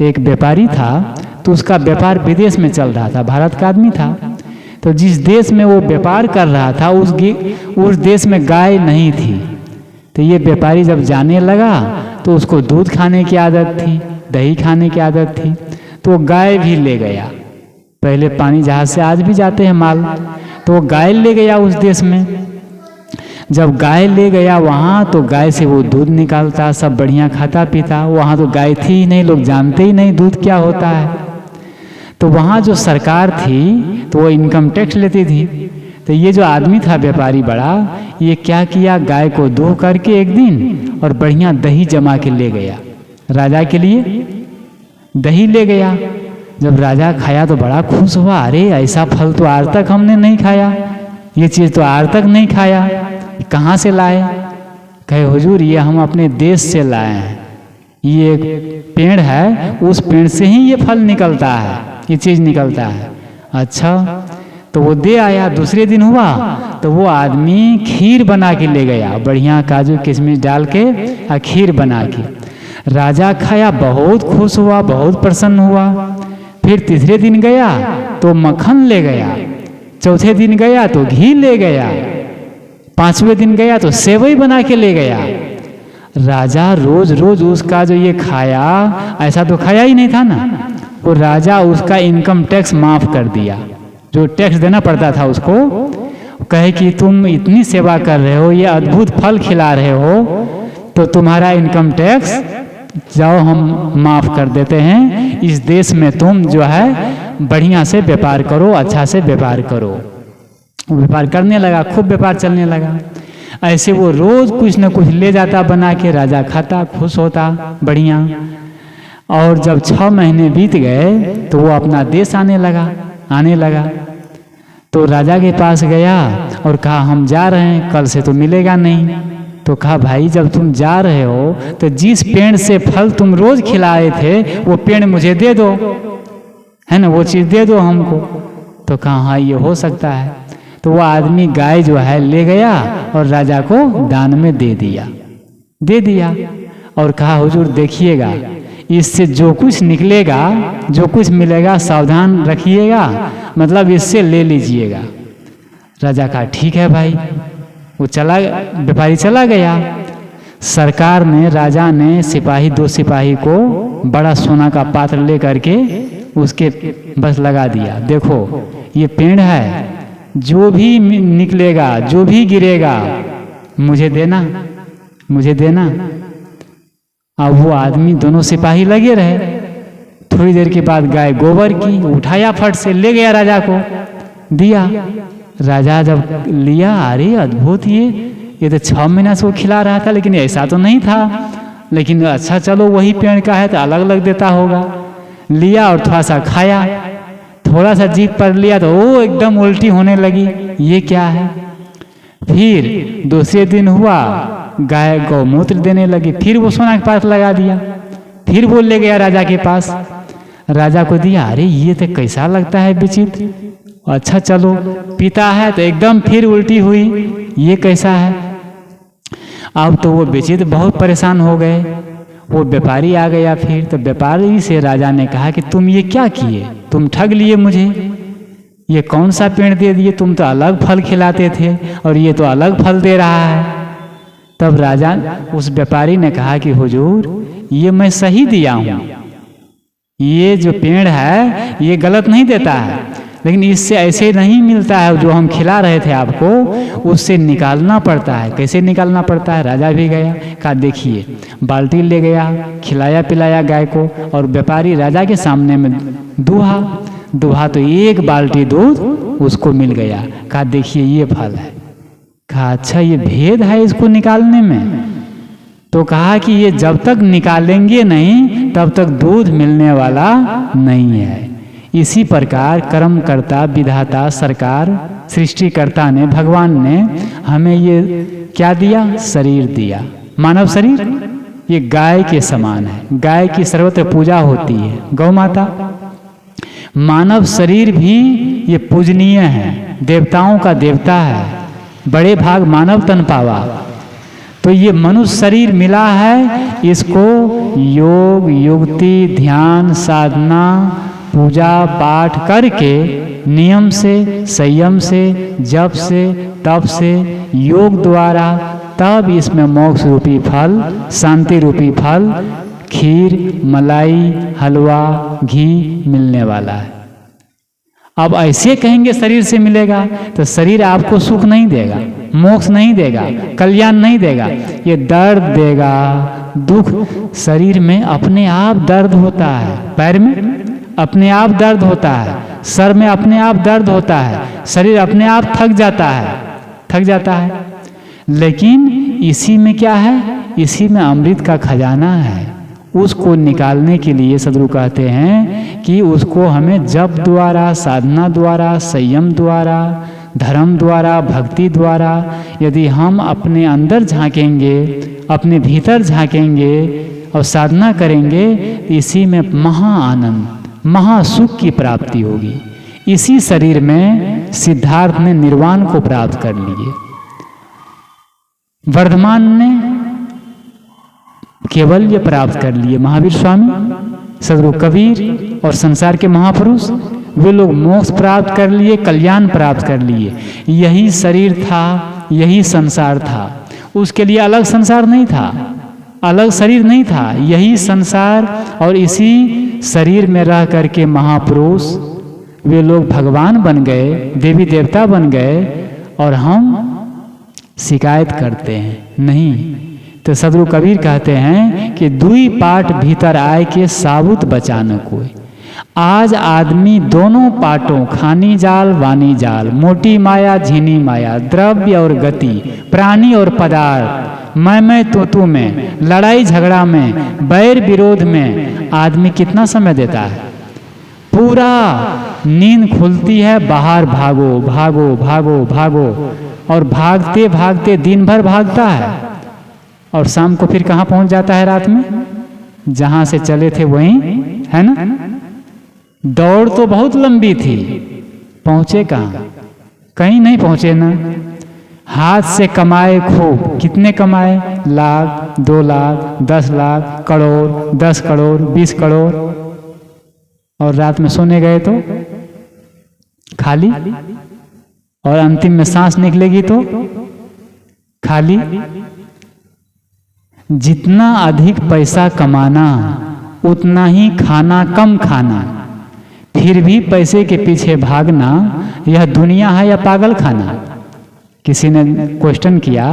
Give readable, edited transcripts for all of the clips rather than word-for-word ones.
एक व्यापारी था, तो उसका व्यापार विदेश में चल रहा था, भारत का आदमी था। तो जिस देश में वो व्यापार कर रहा था उस देश में गाय नहीं थी। तो ये व्यापारी जब जाने लगा तो उसको दूध खाने की आदत थी, दही खाने की आदत थी, तो गाय भी ले गया। पहले पानी जहाज से आज भी जाते हैं माल, तो वो गाय ले गया उस देश में। जब गाय ले गया वहाँ, तो गाय से वो दूध निकालता, सब बढ़िया खाता पीता। वहाँ तो गाय थी ही नहीं, लोग जानते ही नहीं दूध क्या होता है। तो वहाँ जो सरकार थी तो वो इनकम टैक्स लेती थी। तो ये जो आदमी था व्यापारी बड़ा, ये क्या किया, गाय को दूह करके एक दिन और बढ़िया दही जमा के ले गया राजा के लिए। दही ले गया, जब राजा खाया तो बड़ा खुश हुआ, अरे ऐसा फल तो आज तक हमने नहीं खाया, ये चीज़ तो आज तक नहीं खाया, कहाँ से लाए? कहे हुजूर ये हम अपने देश से लाए हैं, ये एक पेड़ है, उस पेड़ से ही ये फल निकलता है, ये चीज़ निकलता है। अच्छा, तो वो दे आया। दूसरे दिन हुआ तो वो आदमी खीर बना के ले गया, बढ़िया काजू किशमिश डाल के खीर बना के। राजा खाया, बहुत खुश हुआ, बहुत प्रसन्न हुआ। फिर तीसरे दिन गया तो मक्खन ले गया, चौथे दिन गया तो घी ले गया, पांचवें दिन गया तो सेवई बना के ले गया। राजा रोज रोज उसका जो ये खाया, ऐसा तो खाया ही नहीं था ना, वो राजा उसका इनकम टैक्स माफ कर दिया, जो टैक्स देना पड़ता था उसको। कहे कि तुम इतनी सेवा कर रहे हो, ये अद्भुत फल खिला रहे हो, तो तुम्हारा इनकम टैक्स जाओ हम माफ कर देते हैं, इस देश में तुम जो है बढ़िया से व्यापार करो, अच्छा से व्यापार करो। व्यापार करने लगा, खूब व्यापार चलने लगा। ऐसे वो रोज कुछ न कुछ ले जाता बना के, राजा खाता, खुश होता बढ़िया। और जब 6 महीने बीत गए तो वो अपना देश आने लगा। तो राजा के पास गया और कहा हम जा रहे हैं, कल से तो मिलेगा नहीं। तो कहा भाई जब तुम जा रहे हो तो जिस पेड़ से फल तुम रोज खिलाए थे वो पेड़ मुझे दे दो, है ना, वो चीज़ दे दो हमको। तो कहा हाँ ये हो सकता है। तो वो आदमी गाय जो है ले गया और राजा को दान में दे दिया और कहा हुजूर देखिएगा, इससे जो कुछ निकलेगा, जो कुछ मिलेगा सावधान रखिएगा, मतलब इससे ले लीजिएगा। राजा कहा ठीक है भाई। वो व्यापारी चला गया। सरकार ने, राजा ने सिपाही, 2 सिपाही को बड़ा सोना का पात्र ले करके उसके बस लगा दिया, देखो ये पेड़ है, जो भी निकलेगा, जो भी गिरेगा मुझे देना। अब वो आदमी, दोनों सिपाही लगे रहे। थोड़ी देर के बाद गाय गोबर की उठाया, फट से ले गया, राजा को दिया। राजा जब लिया, अरे अद्भुत, ये तो 6 महीना से वो खिला रहा था, लेकिन ऐसा तो नहीं था। लेकिन अच्छा चलो वही पेड़ का है तो अलग अलग देता होगा। लिया और थोड़ा सा खाया, थोड़ा सा जीभ पर लिया तो वो एकदम उल्टी होने लगी, ये क्या है। फिर दूसरे दिन हुआ, गाय गौमूत्र देने लगी, फिर वो सोना के पास लगा दिया। फिर वो ले गया राजा के पास, राजा को दिया, अरे ये तो कैसा लगता है विचित्र, अच्छा चलो पीता है तो एकदम फिर उल्टी हुई, ये कैसा है। अब तो वो विचित्र बहुत परेशान हो गए। वो व्यापारी आ गया फिर, तो व्यापारी से राजा ने कहा कि तुम ये क्या किए, तुम ठग लिए मुझे, ये कौन सा पेड़ दे दिए, तुम तो अलग फल खिलाते थे और ये तो अलग फल दे रहा है। तब राजा, उस व्यापारी ने कहा कि हुजूर ये मैं सही दिया हूँ, ये जो पेड़ है ये गलत नहीं देता है, लेकिन इससे ऐसे नहीं मिलता है, जो हम खिला रहे थे आपको उससे निकालना पड़ता है। कैसे निकालना पड़ता है? राजा भी गया, कहा देखिए, बाल्टी ले गया, खिलाया पिलाया गाय को, और व्यापारी राजा के सामने में दुहा तो 1 बाल्टी दूध उसको मिल गया। कहा देखिए ये फल है। कहा अच्छा ये भेद है इसको निकालने में। तो कहा कि ये जब तक निकालेंगे नहीं तब तक दूध मिलने वाला नहीं है। इसी प्रकार कर्मकर्ता, विधाता, सरकार, सृष्टिकर्ता ने, भगवान ने हमें ये क्या दिया? शरीर दिया। मानव शरीर ये गाय के समान है, गाय की सर्वत्र पूजा होती है, गौ माता। मानव शरीर भी ये पूजनीय है, देवताओं का देवता है, बड़े भाग मानव तन पावा। तो ये मनुष्य शरीर मिला है, इसको योग, युक्ति, ध्यान, साधना, पूजा पाठ करके नियम से, संयम से, जप से, तप से, योग द्वारा तब इसमें मोक्ष रूपी फल, शांति रूपी फल, खीर, मलाई, हलवा, घी मिलने वाला है। अब ऐसे कहेंगे शरीर से मिलेगा, तो शरीर आपको सुख नहीं देगा, मोक्ष नहीं देगा, कल्याण नहीं देगा, ये दर्द देगा, दुख। शरीर में अपने आप दर्द होता है, पैर में अपने आप दर्द होता है, सर में अपने आप दर्द होता है, शरीर अपने आप थक जाता है। लेकिन इसी में क्या है? इसी में अमृत का खजाना है। उसको निकालने के लिए सदगुरु कहते हैं कि उसको हमें जप द्वारा, साधना द्वारा, संयम द्वारा, धर्म द्वारा, भक्ति द्वारा यदि हम अपने अंदर झांकेंगे, अपने भीतर झांकेंगे और साधना करेंगे, इसी में महा आनंद, महासुख की प्राप्ति होगी। इसी शरीर में सिद्धार्थ ने निर्वाण को प्राप्त कर लिए, वर्धमान ने केवल्य प्राप्त कर लिए, महावीर स्वामी, सदगुरु कबीर और संसार के महापुरुष, वे लोग मोक्ष प्राप्त कर लिए, कल्याण प्राप्त कर लिए। यही शरीर था, यही संसार था, उसके लिए अलग संसार नहीं था, अलग शरीर नहीं था, यही संसार। और इसी शरीर में रह करके महापुरुष वे लोग भगवान बन गए, देवी देवता बन गए, और हम शिकायत करते हैं नहीं। तो सदगुरु कबीर कहते हैं कि दुई पाट भीतर आए के साबुत बचाने कोई। आज आदमी दोनों पाटों, खानी जाल वानी जाल, मोटी माया झीनी माया, द्रव्य और गति, प्राणी और पदार्थ, मैं तू में, लड़ाई झगड़ा में, बैर विरोध में आदमी कितना समय देता है? पूरा नींद खुलती है, बाहर भागो भागो भागो भागो, और भागते भागते दिन भर भागता है, और शाम को फिर कहाँ पहुंच जाता है? रात में जहां से चले थे वहीं, है ना? दौड़ तो बहुत लंबी थी, पहुंचे कहाँ? कहीं नहीं पहुंचे ना। हाथ से कमाए खूब, कितने कमाए? लाख, 2 लाख, 10 लाख, करोड़, 10 करोड़, 20 करोड़, और रात में सोने गए तो खाली, और अंतिम में सांस निकलेगी तो खाली। जितना अधिक पैसा कमाना, उतना ही खाना कम खाना, फिर भी पैसे के पीछे भागना, यह दुनिया है या पागल खाना? किसी ने क्वेश्चन किया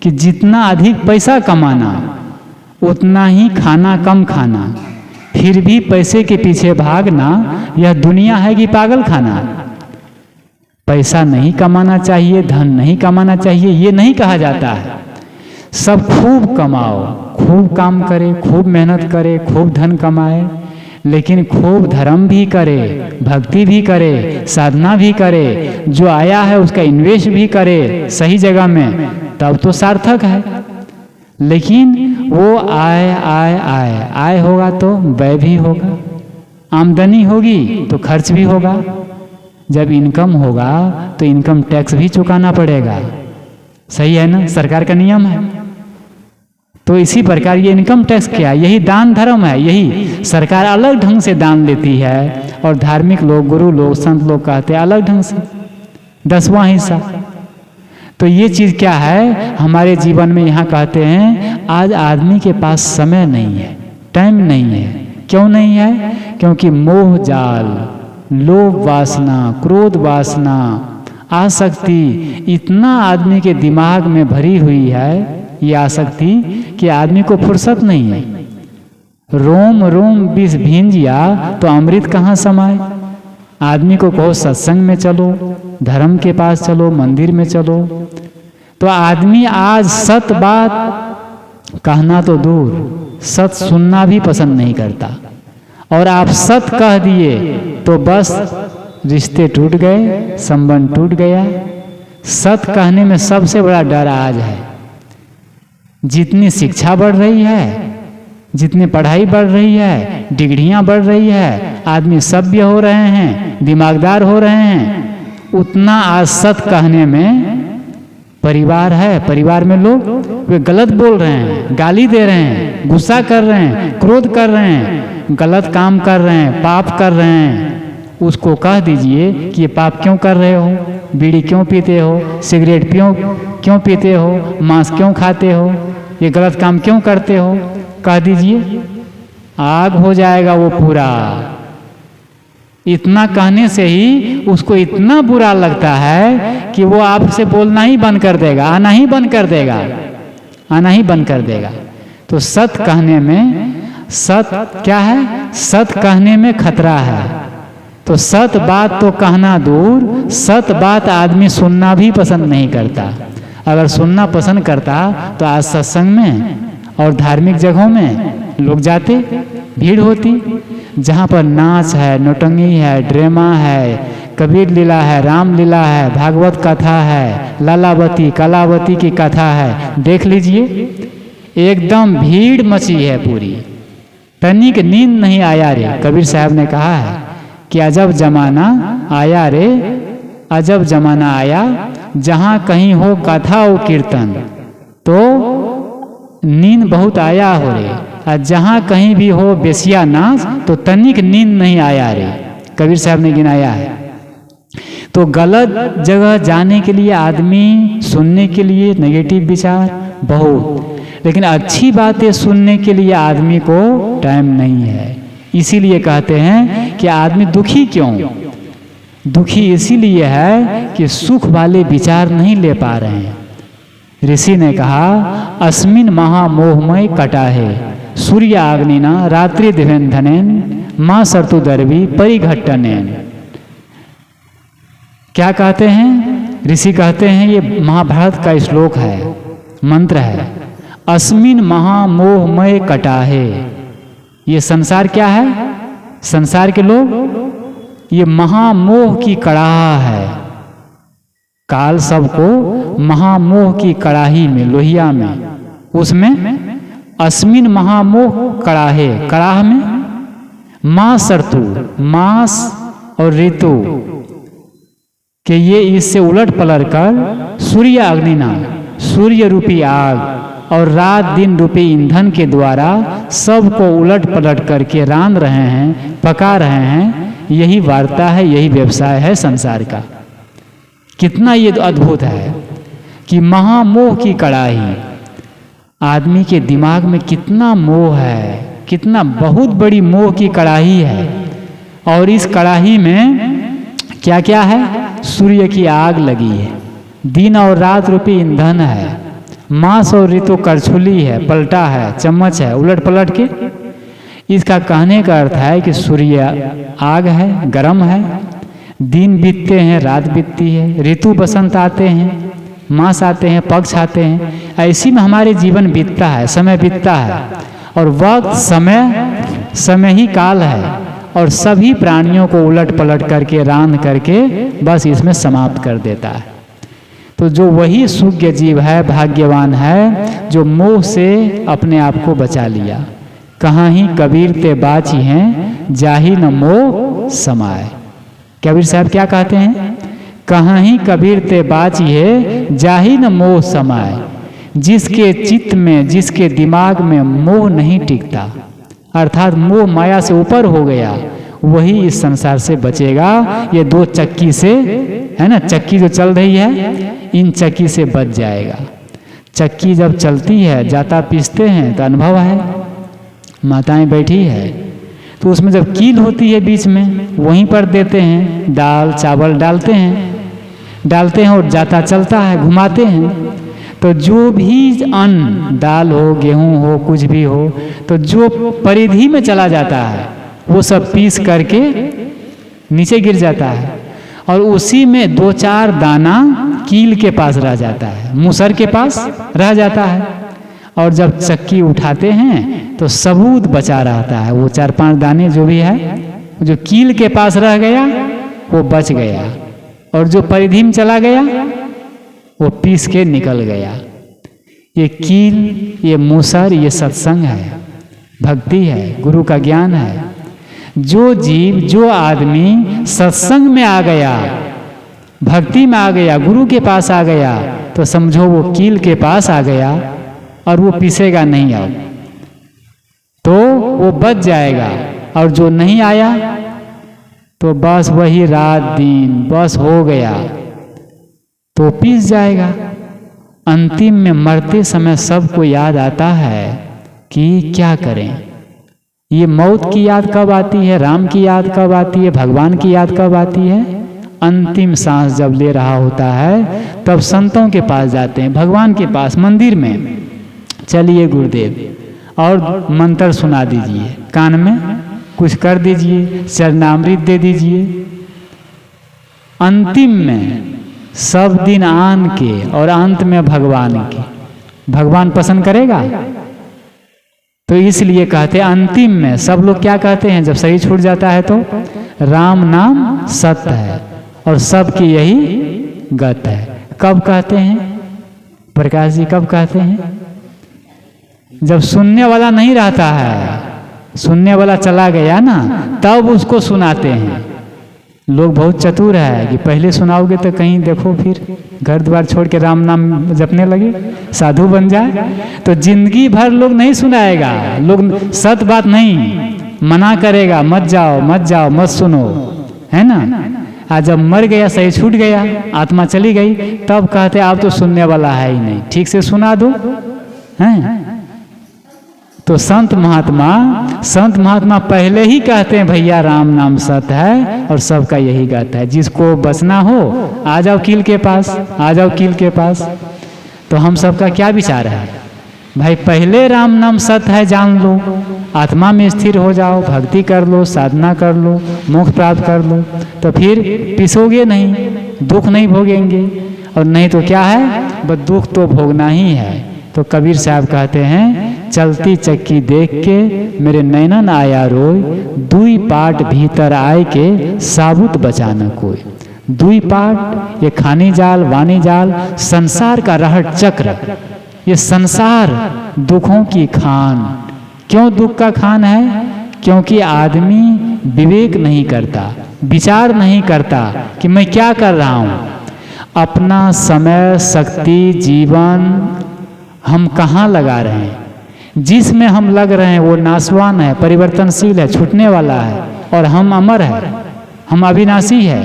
कि जितना अधिक पैसा कमाना, उतना ही खाना कम खाना, फिर भी पैसे के पीछे भागना, यह दुनिया है कि पागल खाना? पैसा नहीं कमाना चाहिए, धन नहीं कमाना चाहिए, ये नहीं कहा जाता है। सब खूब कमाओ, खूब काम करे, खूब मेहनत करे, खूब धन कमाए, लेकिन खूब धर्म भी करे, भक्ति भी करे, साधना भी करे, जो आया है उसका इन्वेस्ट भी करे सही जगह में, तब तो सार्थक है। लेकिन वो आय होगा तो व्यय भी होगा, आमदनी होगी तो खर्च भी होगा, जब इनकम होगा तो इनकम टैक्स भी चुकाना पड़ेगा, सही है ना? सरकार का नियम है। तो इसी प्रकार ये इनकम टैक्स क्या है? यही दान धर्म है, यही सरकार अलग ढंग से दान लेती है, और धार्मिक लोग, गुरु लोग, संत लोग कहते हैं अलग ढंग से 10वां हिस्सा। तो ये चीज़ क्या है हमारे जीवन में? यहाँ कहते हैं आज आदमी के पास समय नहीं है, टाइम नहीं है। क्यों नहीं है? क्योंकि मोह जाल, लोभ वासना, क्रोध वासना, आसक्ति इतना आदमी के दिमाग में भरी हुई है, ये आसक्ति कि आदमी को फुर्सत नहीं है। रोम रोम विष भींजिया तो अमृत कहाँ समाए? आदमी को कहो सत्संग में चलो, धर्म के पास चलो, मंदिर में चलो, तो आदमी आज सत बात कहना तो दूर, सत सुनना भी पसंद नहीं करता। और आप सत कह दिए तो बस रिश्ते टूट गए, संबंध टूट गया। सत कहने में सबसे बड़ा डर आज है। जितनी शिक्षा बढ़ रही है, जितनी पढ़ाई बढ़ रही है, डिग्रियां बढ़ रही है, आदमी सभ्य हो रहे हैं, दिमागदार हो रहे हैं, उतना आज सत कहने में परिवार है, परिवार में लोग वे गलत बोल रहे हैं, गाली दे रहे हैं, गुस्सा कर रहे हैं, क्रोध कर रहे हैं, गलत काम कर रहे हैं, पाप कर रहे हैं, उसको कह दीजिए कि ये पाप क्यों कर रहे हो, बीड़ी क्यों पीते हो, सिगरेट क्यों पीते हो, मांस क्यों खाते हो, ये गलत काम क्यों करते हो, कह दीजिए, आग हो जाएगा वो पूरा। इतना कहने से ही उसको इतना बुरा लगता है कि वो आपसे बोलना ही बंद कर देगा, आना ही बंद कर देगा, आना ही बंद कर देगा। तो सत कहने में, सत क्या है, सत कहने में खतरा है। तो सत बात तो कहना दूर, सत बात आदमी सुनना भी पसंद नहीं करता। अगर सुनना पसंद करता तो आज सत्संग में और धार्मिक जगहों में लोग जाते, भीड़ होती, जहाँ पर नाच है, नौटंगी है, ड्रामा है, कबीर लीला है, राम लीला है, भागवत कथा है, लालावती कलावती की कथा है, देख लीजिए, एकदम भीड़ मची है पूरी, तनिक नींद नहीं आया रे। कबीर साहब ने कहा है कि अजब जमाना आया रे, अजब जमाना आया, जहाँ कहीं हो कथा और कीर्तन तो नींद बहुत आया हो रे, और जहाँ कहीं भी हो बेसिया नाच तो तनिक नींद नहीं आया रे। कबीर साहब ने गिनाया है। तो गलत जगह जाने के लिए आदमी, सुनने के लिए नेगेटिव विचार बहुत, लेकिन अच्छी बातें सुनने के लिए आदमी को टाइम नहीं है। इसीलिए कहते हैं कि आदमी दुखी क्यों, दुखी इसीलिए है कि सुख वाले विचार नहीं ले पा रहे हैं। ऋषि ने कहा, अस्मिन महामोहमय कटाहे सूर्य आग्निना रात्रि दिवेंधनेन माँ सर्तुदर्वी परिघट्टनेन। क्या कहते हैं ऋषि? कहते हैं, ये महाभारत का श्लोक है, मंत्र है, अस्मिन महामोहमय कटाहे। ये संसार क्या है? संसार के लोग, ये महामोह की कड़ाह है। काल सबको महामोह की कड़ाही में, लोहिया में, उसमें अस्मिन महामोह कड़ाहे, कड़ाह में माँ सर्तु, मास और ऋतु कि ये इससे उलट पलट कर सूर्य अग्निना, सूर्य रूपी आग और रात दिन रूपी ईंधन के द्वारा सबको उलट पलट करके रांध रहे हैं, पका रहे हैं। यही वार्ता है, यही व्यवसाय है संसार का। कितना ये अद्भुत है कि महामोह की कड़ाही, आदमी के दिमाग में कितना मोह है, कितना बहुत बड़ी मोह की कड़ाही है। और इस कड़ाही में क्या क्या है? सूर्य की आग लगी है, दिन और रात रूपी ईंधन है, मांस और ऋतु करछुली है, पलटा है, चम्मच है, उलट पलट के। इसका कहने का अर्थ है कि सूर्य आग है, गर्म है, दिन बीतते हैं, रात बीतती है, ऋतु बसंत आते हैं, मास आते हैं, पक्ष आते हैं, ऐसी में हमारे जीवन बीतता है, समय बीतता है। और वक्त समय ही काल है, और सभी प्राणियों को उलट पलट करके, रांध करके बस इसमें समाप्त कर देता है। तो जो वही सूक्ष्म जीव है, भाग्यवान है, जो मोह से अपने आप को बचा लिया। कहाँ ही कबीर ते बाची हैं, जाही न मोह समाए। कबीर साहब क्या कहते हैं? कहाँ ही कबीर ते बाची है, जाही न मोह समाए। जिसके चित्त में, जिसके दिमाग में मोह नहीं टिकता, अर्थात मोह माया से ऊपर हो गया, वही इस संसार से बचेगा। ये दो चक्की से है ना, चक्की जो चल रही है, इन चक्की से बच जाएगा। चक्की जब चलती है, जाता पीसते हैं तो अनुभव है, माताएं बैठी है तो उसमें जब कील होती है बीच में, वहीं पर देते हैं, दाल चावल डालते हैं और जाता चलता है, घुमाते हैं। तो जो भी अन्न, दाल हो, गेहूं हो, कुछ भी हो, तो जो परिधि में चला जाता है वो सब पीस करके नीचे गिर जाता है, और उसी में 2-4 दाना कील के पास रह जाता है, मूसर के पास रह जाता है। और जब चक्की उठाते हैं तो सबूत बचा रहता है, वो 4-5 दाने जो भी है, जो कील के पास रह गया वो बच गया, और जो परिधि में चला गया वो पीस के निकल गया। ये कील, ये मूसर, ये सत्संग है, भक्ति है, गुरु का ज्ञान है। जो जीव, जो आदमी सत्संग में आ गया, भक्ति में आ गया, गुरु के पास आ गया, तो समझो वो कील के पास आ गया और वो पीसेगा नहीं, अब तो वो बच जाएगा। और जो नहीं आया तो बस वही रात दिन बस हो गया, तो पीस जाएगा। अंतिम में मरते समय सबको याद आता है कि क्या करें। ये मौत की याद कब आती है, राम की याद कब आती है, भगवान की याद कब आती है? अंतिम सांस जब ले रहा होता है तब संतों के पास जाते हैं, भगवान के पास, मंदिर में। चलिए गुरुदेव और मंत्र सुना दीजिए, कान में कुछ कर दीजिए, चरणामृत दे दीजिए। अंतिम में सब दिन आन के और अंत में भगवान के, भगवान पसंद करेगा। तो इसलिए कहते हैं अंतिम में सब लोग क्या कहते हैं जब शरीर छूट जाता है तो, राम नाम सत्य है और सबकी यही गत है। कब कहते हैं प्रकाश जी, कब कहते हैं? जब सुनने वाला नहीं रहता है, सुनने वाला चला गया ना, तब उसको सुनाते हैं। लोग बहुत चतुर है कि पहले सुनाओगे तो कहीं देखो फिर घर द्वार छोड़ के राम नाम जपने लगे, साधु बन जाए, तो जिंदगी भर लोग नहीं सुनाएगा। लोग सत बात नहीं मना करेगा, मत जाओ मत जाओ मत सुनो, है ना। आज जब मर गया, सही छूट गया, आत्मा चली गई, तब कहते आप तो सुनने वाला है ही नहीं, ठीक से सुना दो, हैं। तो संत महात्मा पहले ही कहते हैं भैया राम नाम सत्य है और सबका यही गाता है। जिसको बचना हो आ जाओ कील के पास, आ जाओ कील के पास। तो हम सबका क्या विचार है भाई, पहले राम नाम सत्य है जान लो, आत्मा में स्थिर हो जाओ, भक्ति कर लो, साधना कर लो, मोक्ष प्राप्त कर लो, तो फिर पिसोगे नहीं, दुख नहीं भोगेंगे। और नहीं तो क्या है, बस दुख तो भोगना ही है। तो कबीर साहब कहते हैं, चलती चक्की देख के मेरे नैनन आया रोय, दुई पाट भीतर आए के साबुत बचाना कोई। दुई पाट, ये खानी जाल वानी जाल, संसार का रहट चक्र, ये संसार दुखों की खान। क्यों दुख का खान है? क्योंकि आदमी विवेक नहीं करता, विचार नहीं करता कि मैं क्या कर रहा हूँ। अपना समय, शक्ति, जीवन हम कहाँ लगा रहे हैं? जिसमें हम लग रहे हैं वो नाशवान है, परिवर्तनशील है, छूटने वाला है, और हम अमर है, हम अविनाशी है,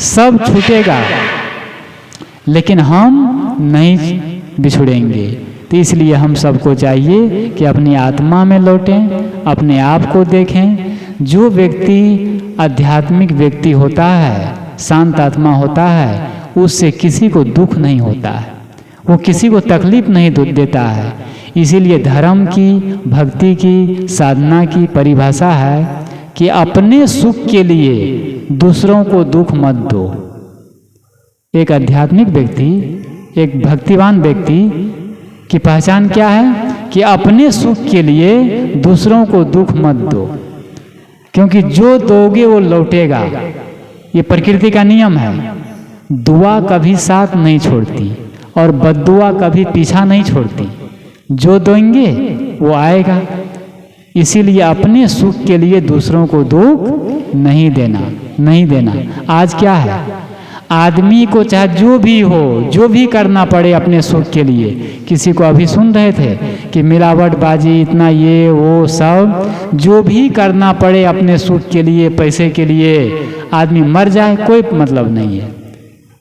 सब छूटेगा लेकिन हम नहीं बिछुड़ेंगे। तो इसलिए हम सबको चाहिए कि अपनी आत्मा में लौटें, अपने आप को देखें। जो व्यक्ति आध्यात्मिक व्यक्ति होता है, शांत आत्मा होता है, उससे किसी को दुख नहीं होता है, वो किसी को तकलीफ नहीं देता है। इसीलिए धर्म की, भक्ति की, साधना की परिभाषा है कि अपने सुख के लिए दूसरों को दुख मत दो। एक आध्यात्मिक व्यक्ति, एक भक्तिवान व्यक्ति की पहचान क्या है कि अपने सुख के लिए दूसरों को दुख मत दो, क्योंकि जो दोगे वो लौटेगा। ये प्रकृति का नियम है। दुआ कभी साथ नहीं छोड़ती और बद्दुआ कभी पीछा नहीं छोड़ती। जो देंगे वो आएगा। इसीलिए अपने सुख के लिए दूसरों को दुख नहीं देना। आज क्या है, आदमी को चाहे जो भी हो, जो भी करना पड़े अपने सुख के लिए। किसी को अभी सुन रहे थे कि मिलावटबाजी, इतना ये वो सब, जो भी करना पड़े अपने सुख के लिए, पैसे के लिए, आदमी मर जाए कोई मतलब नहीं है।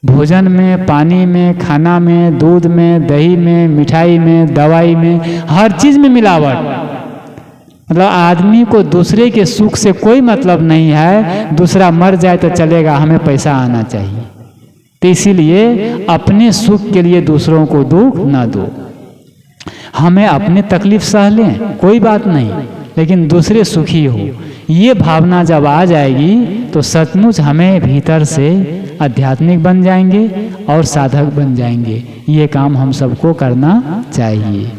भोजन में, पानी में, खाना में, दूध में, दही में, मिठाई में, दवाई में, हर चीज में मिलावट। मतलब आदमी को दूसरे के सुख से कोई मतलब नहीं है। दूसरा मर जाए तो चलेगा, हमें पैसा आना चाहिए। तो इसीलिए अपने सुख के लिए दूसरों को दुख ना दो। हमें अपने तकलीफ सह लें, कोई बात नहीं, लेकिन दूसरे सुखी हो। ये भावना जब आ जाएगी तो सचमुच हमें भीतर से आध्यात्मिक बन जाएंगे और साधक बन जाएंगे। ये काम हम सबको करना चाहिए।